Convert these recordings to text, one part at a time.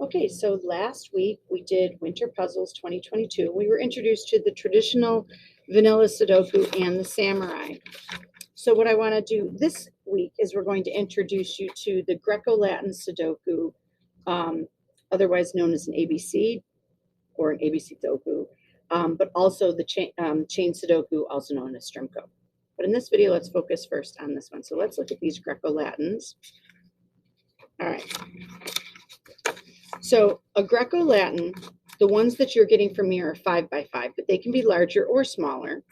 Okay, so last week we did Winter Puzzles 2022. We were introduced to the traditional vanilla Sudoku and the Samurai. So what I want to do this week is we're going to introduce you to the Greco-Latin Sudoku, otherwise known as an ABC or an ABC Doku, but also the chain Sudoku, also known as Stremko. But in this video, let's focus first on this one. So let's look at these Greco-Latins. All right. So a Greco-Latin, the ones that you're getting from me are 5x5, but they can be larger or smaller.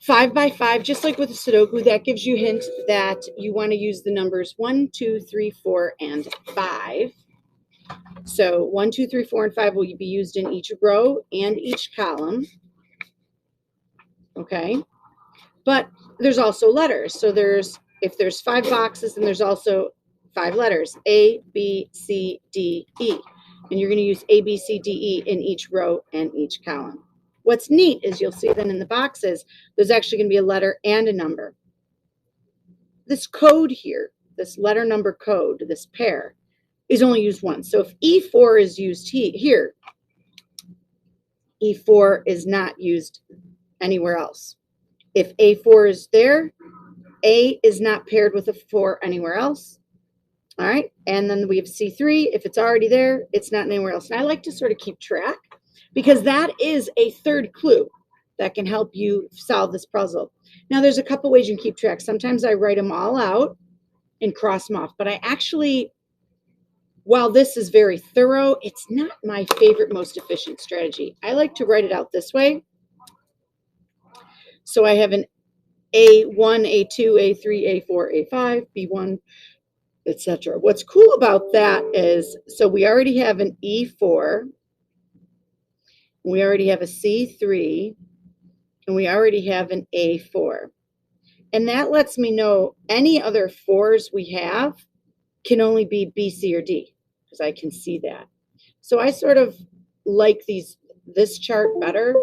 5x5, just like with a Sudoku, that gives you a hint that you want to use the numbers 1, 2, 3, 4, and 5. So 1, 2, 3, 4, and 5 will be used in each row and each column. Okay, but there's also letters. So if there's 5 boxes, then there's also 5 letters, A, B, C, D, E. And you're going to use A, B, C, D, E in each row and each column. What's neat is you'll see then in the boxes, there's actually going to be a letter and a number. This code here, this letter number code, this pair, is only used once. So if E4 is used here, E4 is not used anywhere else. If A4 is there, A is not paired with a 4 anywhere else. All right, and then we have C3. If it's already there, it's not anywhere else. And I like to sort of keep track because that is a third clue that can help you solve this puzzle. Now, there's a couple ways you can keep track. Sometimes I write them all out and cross them off, but I actually, while this is very thorough, it's not my favorite, most efficient strategy. I like to write it out this way. So I have an A1, A2, A3, A4, A5, B1, etc. What's cool about that is, so we already have an E4, we already have a C3, and we already have an A4. And that lets me know any other 4s we have can only be B, C, or D, because I can see that. So I sort of like this chart better.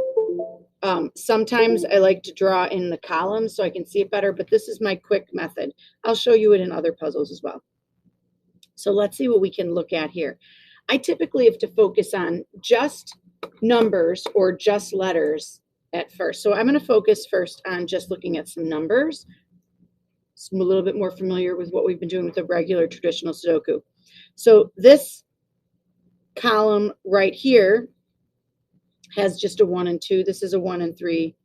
Sometimes I like to draw in the columns so I can see it better, but this is my quick method. I'll show you it in other puzzles as well. So let's see what we can look at here. I typically have to focus on just numbers or just letters at first. So I'm going to focus first on just looking at some numbers. So I'm a little bit more familiar with what we've been doing with the regular traditional Sudoku. So this column right here has just a 1 and 2. This is a 1 and 3.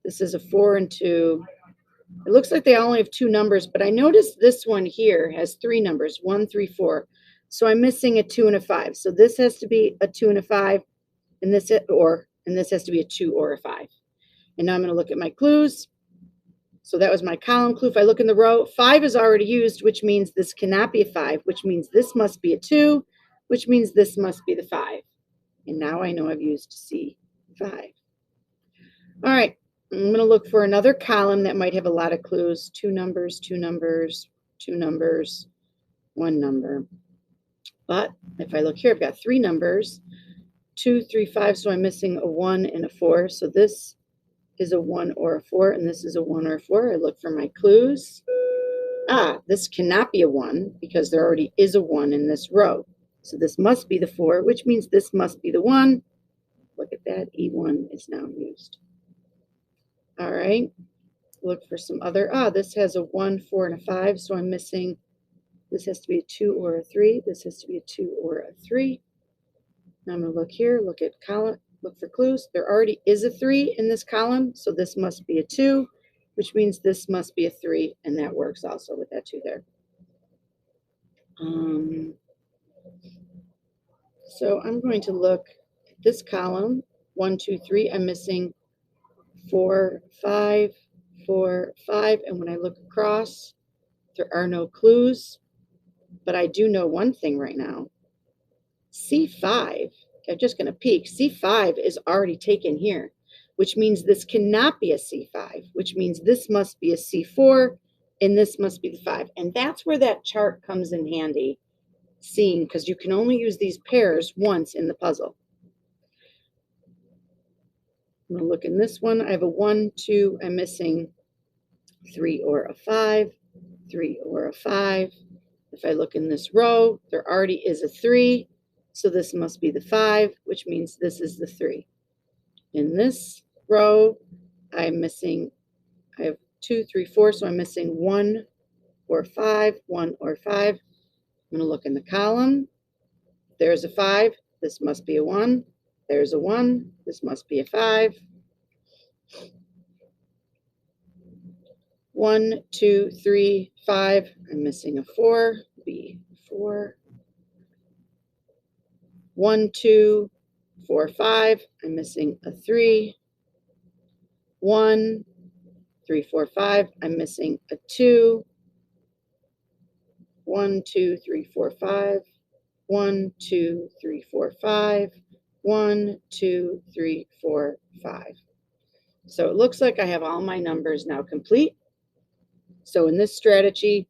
This is a 4 and 2. It looks like they only have 2 numbers, but I noticed this one here has 3 numbers, 1, 3, 4. So I'm missing a 2 and a 5. So this has to be a 2 and a 5, and this has to be a 2 or a 5. And now I'm going to look at my clues. So that was my column clue. If I look in the row, 5 is already used, which means this cannot be a 5, which means this must be a 2, which means this must be the 5. And now I know I've used C5. All right, I'm going to look for another column that might have a lot of clues. 2 numbers, 2 numbers, 2 numbers, 1 number. But if I look here, I've got 3 numbers, 2, 3, 5, so I'm missing a 1 and a 4. So this is a 1 or a 4, and this is a 1 or a 4. I look for my clues. This cannot be a 1 because there already is a 1 in this row. So this must be the 4, which means this must be the 1. Look at that, E1 is now used. All right, look for some other, this has a 1, 4, and a 5, so I'm missing, this has to be a 2 or a 3. This has to be a 2 or a 3. Now I'm going to look here, look at column, look for clues. There already is a 3 in this column, so this must be a 2, which means this must be a 3, and that works also with that 2 there. So I'm going to look at this column, 1, 2, 3. I'm missing 4, 5, 4, 5. And when I look across, there are no clues. But I do know one thing right now. C5, I'm just going to peek. C5 is already taken here, which means this cannot be a C5, which means this must be a C4, and this must be the 5. And that's where that chart comes in handy. Seeing, because you can only use these pairs once in the puzzle. I'm going to look in this one. I have a 1, 2. I'm missing 3 or a 5, 3 or a 5. If I look in this row, there already is a 3. So this must be the 5, which means this is the 3. In this row, I have 2, 3, 4, so I'm missing 1 or 5, 1 or 5. I'm going to look in the column. There's a 5. This must be a 1. There's a 1. This must be a 5. 1, 2, 3, 5. I'm missing a 4. B4. 1, 2, 4, 5. I'm missing a 3. 1, 3, 4, 5. I'm missing a 2. 1, 2, 3, 4, 5. 1, 2, 3, 4, 5. 1, 2, 3, 4, 5. So it looks like I have all my numbers now complete. So in this strategy,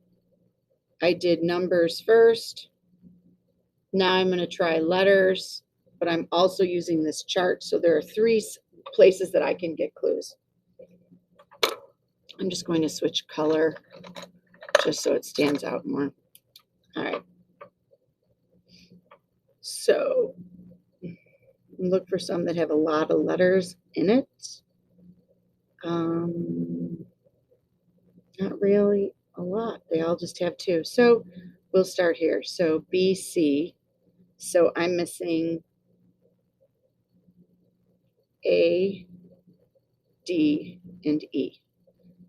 I did numbers first. Now I'm going to try letters, but I'm also using this chart. So there are 3 places that I can get clues. I'm just going to switch color just so it stands out more. All right. So look for some that have a lot of letters in it. Not really a lot. They all just have 2. So we'll start here. So BC. So I'm missing A, D, and E.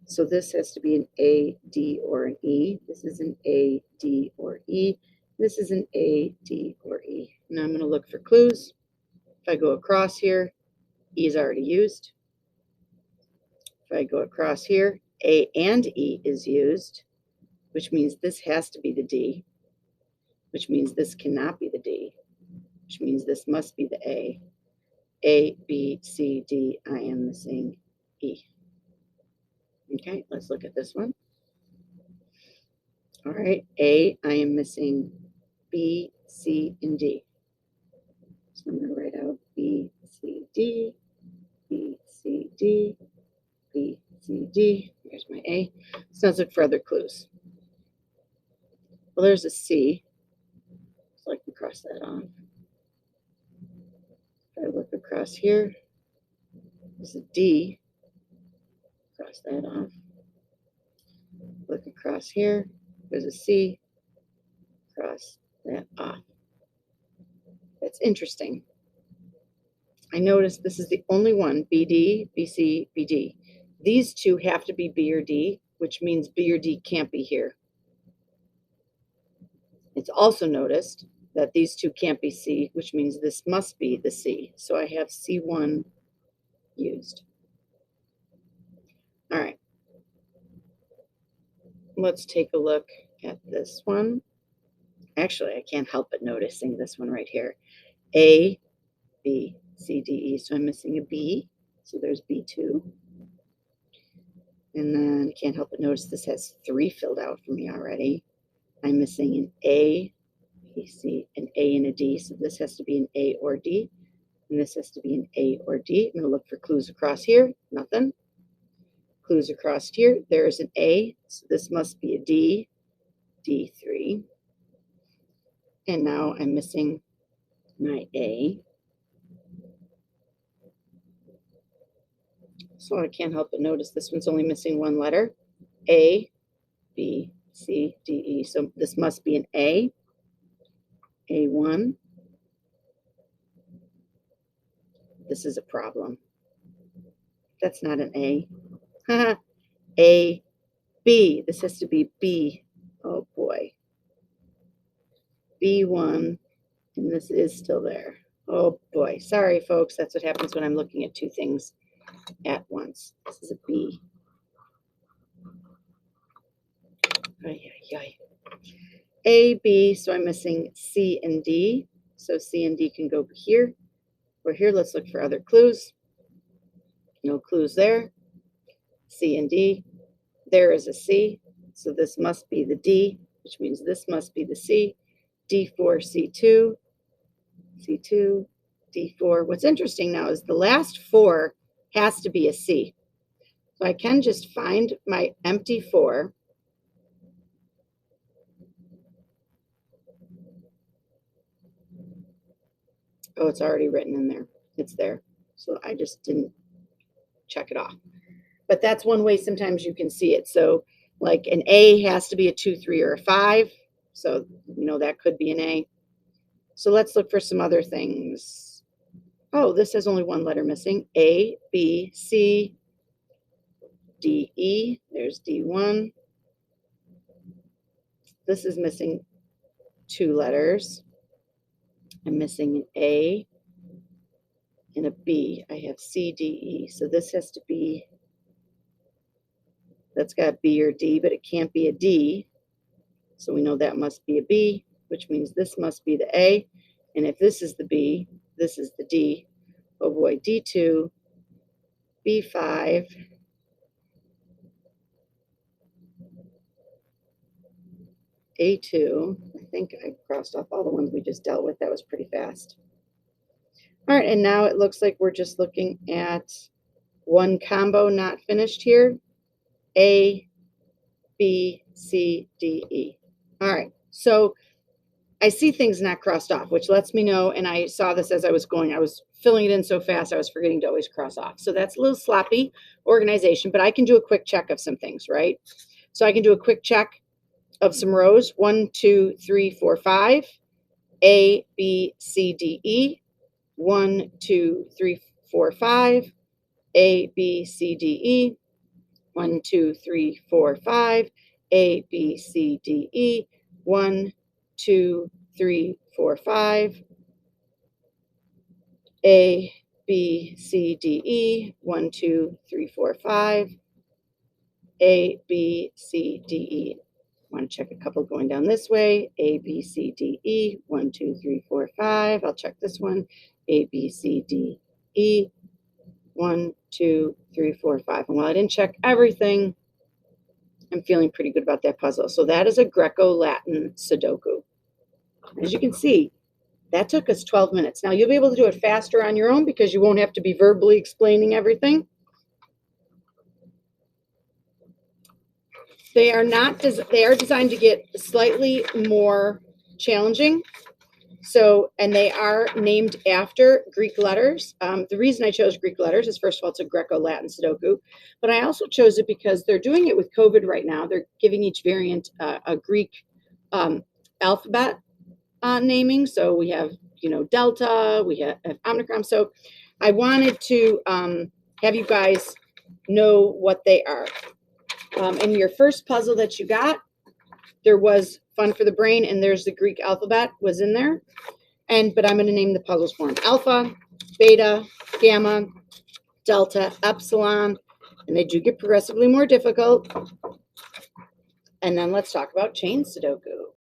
So this has to be an A, D, or an E. This is an A, D, or E. This is an A, D, or E. Now I'm going to look for clues. If I go across here, E is already used. If I go across here, A and E is used, which means this has to be the D, which means this cannot be the D, which means this must be the A. A, B, C, D, I am missing E. Okay, let's look at this one. All right, A, I am missing B, C, and D. So I'm going to write out B, C, D, B, C, D, B, C, D. Here's my A. So let's look for other clues. Well, there's a C, so I can cross that off. If I look across here, there's a D, cross that off. Look across here, there's a C, cross that off. That's interesting. I noticed this is the only one, BD, BC, BD. These 2 have to be B or D, which means B or D can't be here. It's also noticed that these 2 can't be C, which means this must be the C. So I have C1 used. All right. Let's take a look at this one. Actually, I can't help but noticing this one right here. A, B, C, D, E. So I'm missing a B. So there's B2. And then I can't help but notice this has 3 filled out for me already. I'm missing an A, B, C, an A, and a D. So this has to be an A or D. And this has to be an A or D. I'm going to look for clues across here. Nothing. Clues across here. There's an A. So this must be a D, D3. And now I'm missing my A. So I can't help but notice this one's only missing 1 letter. A, B, C, D, E. So this must be an A. A1. This is a problem. That's not an A. A, B. This has to be B. Oh boy. B1. And this is still there. Oh boy. Sorry, folks. That's what happens when I'm looking at 2 things at once. This is a B. A, B. So I'm missing C and D. So C and D can go here. Or here, let's look for other clues. No clues there. C and D. There is a C. So this must be the D, which means this must be the C. D4, C2, C2, D4. What's interesting now is the last 4 has to be a C. So I can just find my empty 4. Oh, it's already written in there. It's there. So I just didn't check it off. But that's one way sometimes you can see it. So like an A has to be a 2, 3, or a 5. So, that could be an A. So let's look for some other things. Oh, this has only one letter missing. A, B, C, D, E. There's D1. This is missing 2 letters. I'm missing an A and a B. I have C, D, E. So this has to be, that's got B or D, but it can't be a D. So we know that must be a B, which means this must be the A. And if this is the B, this is the D. Oh boy, D2, B5, A2. I think I crossed off all the ones we just dealt with. That was pretty fast. All right, and now it looks like we're just looking at one combo not finished here. A, B, C, D, E. All right, so I see things not crossed off, which lets me know, and I saw this as I was going. I was filling it in so fast, I was forgetting to always cross off. So that's a little sloppy organization, but I can do a quick check of some things, right? So I can do a quick check of some rows. 1, 2, 3, 4, 5. A, B, C, D, E. 1, 2, 3, 4, 5. A, B, C, D, E. 1, 2, 3, 4, 5. A, B, C, D, E. 1, 2, 3, 4, 5. A, B, C, D, E. 1, 2, 3, 4, 5. A, B, C, D, E. I want to check a couple going down this way. A, B, C, D, E. 1, 2, 3, 4, 5. I'll check this one. A, B, C, D, E. 1, 2, 3, 4, 5. And while I didn't check everything, I'm feeling pretty good about that puzzle. So that is a Greco-Latin Sudoku. As you can see, that took us 12 minutes. Now you'll be able to do it faster on your own because you won't have to be verbally explaining everything. They are designed to get slightly more challenging. So, and they are named after Greek letters. The reason I chose Greek letters is, first of all, it's a Greco-Latin Sudoku, but I also chose it because they're doing it with COVID right now. They're giving each variant a Greek alphabet naming. So we have, Delta, we have Omicron. So I wanted to have you guys know what they are. In your first puzzle that you got, there was Fun for the Brain, and there's the Greek alphabet was in there. But I'm going to name the puzzles for them. Alpha, beta, gamma, delta, epsilon, and they do get progressively more difficult. And then let's talk about chain Sudoku.